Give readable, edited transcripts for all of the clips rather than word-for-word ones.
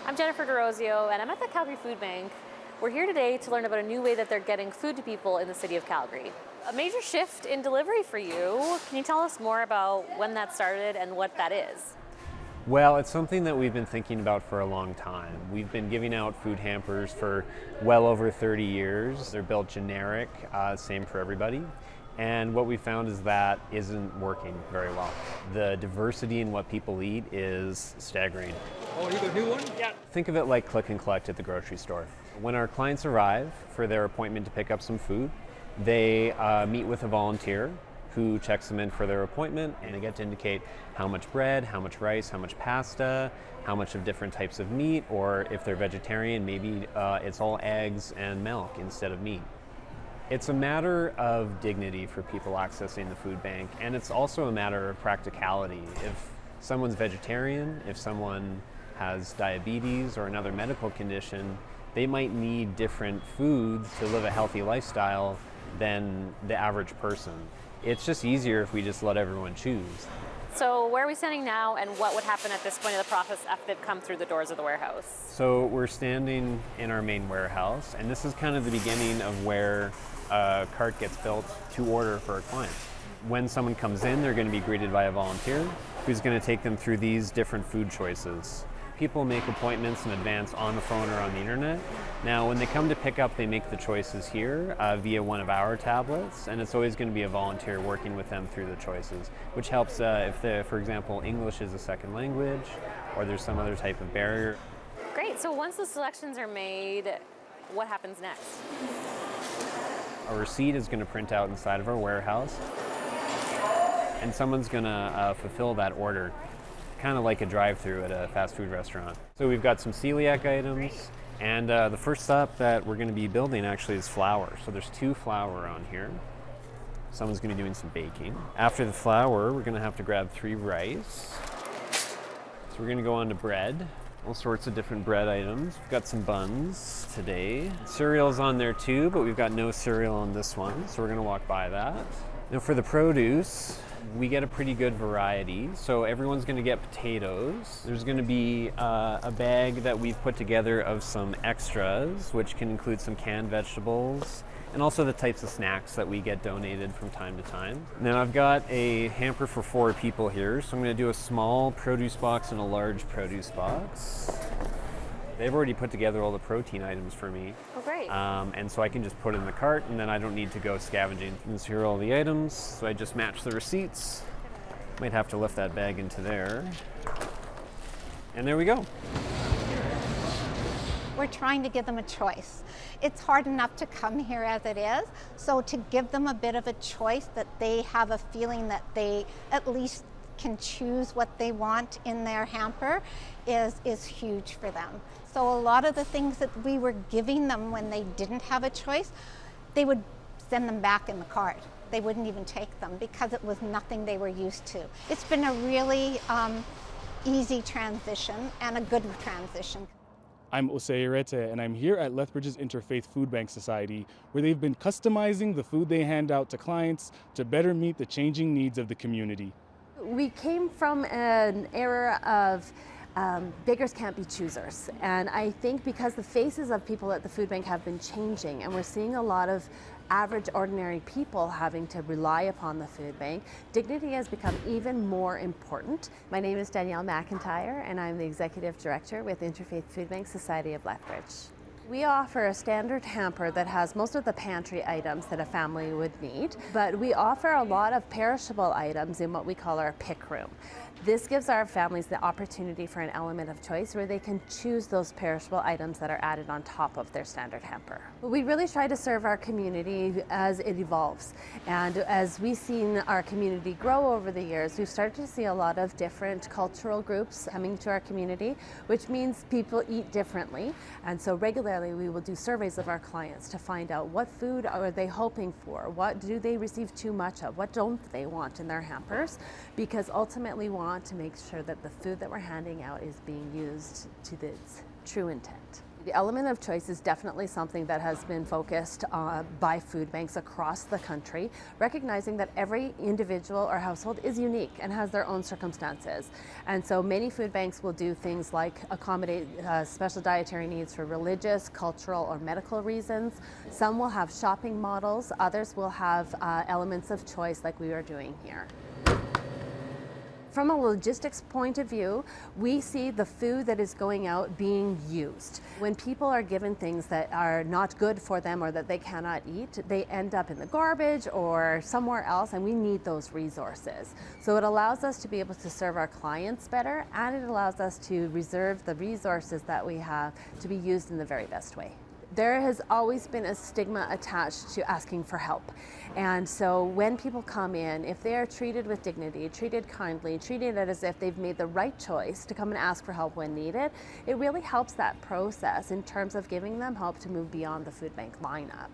I'm Jennifer DeRosio, and I'm at the Calgary Food Bank. We're here today to learn about a new way that they're getting food to people in the city of Calgary. A major shift in delivery for you. Can you tell us more about when that started and what that is? Well, it's something that we've been thinking about for a long time. We've been giving out food hampers for well over 30 years. They're built generic, same for everybody. And what we found is that isn't working very well. The diversity in what people eat is staggering. Oh, you got a new one? Yeah. Think of it like click and collect at the grocery store. When our clients arrive for their appointment to pick up some food, they meet with a volunteer who checks them in for their appointment, and they get to indicate how much bread, how much rice, how much pasta, how much of different types of meat, or if they're vegetarian, maybe it's all eggs and milk instead of meat. It's a matter of dignity for people accessing the food bank, and it's also a matter of practicality. If someone's vegetarian, if someone has diabetes or another medical condition, they might need different foods to live a healthy lifestyle than the average person. It's just easier if we just let everyone choose. So where are we standing now, and what would happen at this point of the process after they've come through the doors of the warehouse? So we're standing in our main warehouse, and this is kind of the beginning of where a cart gets built to order for a client. When someone comes in, they're going to be greeted by a volunteer who's going to take them through these different food choices. People make appointments in advance on the phone or on the internet. Now, when they come to pick up, they make the choices here via one of our tablets, and it's always going to be a volunteer working with them through the choices, which helps if, for example, English is a second language or there's some other type of barrier. Great, so once the selections are made, what happens next? A receipt is going to print out inside of our warehouse, and someone's going to fulfill that order, kind of like a drive-through at a fast food restaurant. So we've got some celiac items, and the first stop that we're going to be building actually is flour. So there's 2 flour on here. Someone's going to be doing some baking. After the flour, we're going to have to grab 3 rice. So we're going to go on to bread. All sorts of different bread items. We've got some buns today. Cereal's on there too, but we've got no cereal on this one, so we're going to walk by that. Now for the produce, we get a pretty good variety. So everyone's going to get potatoes. There's going to be a bag that we've put together of some extras, which can include some canned vegetables and also the types of snacks that we get donated from time to time. Now I've got a hamper for 4 people here, so I'm going to do a small produce box and a large produce box. They've already put together all the protein items for me. Oh, great. And so I can just put it in the cart, and then I don't need to go scavenging. And so here are all the items, so I just match the receipts. Might have to lift that bag into there. And there we go. We're trying to give them a choice. It's hard enough to come here as it is, so to give them a bit of a choice that they have a feeling that they at least can choose what they want in their hamper is huge for them. So a lot of the things that we were giving them when they didn't have a choice, they would send them back in the cart. They wouldn't even take them because it was nothing they were used to. It's been a really easy transition and a good transition. I'm Osei Irete, and I'm here at Lethbridge's Interfaith Food Bank Society, where they've been customizing the food they hand out to clients to better meet the changing needs of the community. We came from an era of beggars can't be choosers, and I think because the faces of people at the food bank have been changing, and we're seeing a lot of average, ordinary people having to rely upon the food bank, dignity has become even more important. My name is Danielle McIntyre, and I'm the Executive Director with Interfaith Food Bank Society of Lethbridge. We offer a standard hamper that has most of the pantry items that a family would need, but we offer a lot of perishable items in what we call our pick room. This gives our families the opportunity for an element of choice where they can choose those perishable items that are added on top of their standard hamper. We really try to serve our community as it evolves. And as we've seen our community grow over the years, we've started to see a lot of different cultural groups coming to our community, which means people eat differently. And so regularly we will do surveys of our clients to find out what food are they hoping for, what do they receive too much of, what don't they want in their hampers, because ultimately we want to make sure that the food that we're handing out is being used to its true intent. The element of choice is definitely something that has been focused by food banks across the country, recognizing that every individual or household is unique and has their own circumstances. And so many food banks will do things like accommodate special dietary needs for religious, cultural, or medical reasons. Some will have shopping models, others will have elements of choice like we are doing here. From a logistics point of view, we see the food that is going out being used. When people are given things that are not good for them or that they cannot eat, they end up in the garbage or somewhere else, and we need those resources. So it allows us to be able to serve our clients better, and it allows us to reserve the resources that we have to be used in the very best way. There has always been a stigma attached to asking for help. And so when people come in, if they are treated with dignity, treated kindly, treated as if they've made the right choice to come and ask for help when needed, it really helps that process in terms of giving them help to move beyond the food bank lineup.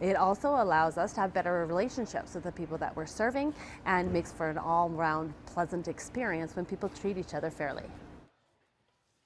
It also allows us to have better relationships with the people that we're serving and makes for an all-round pleasant experience when people treat each other fairly.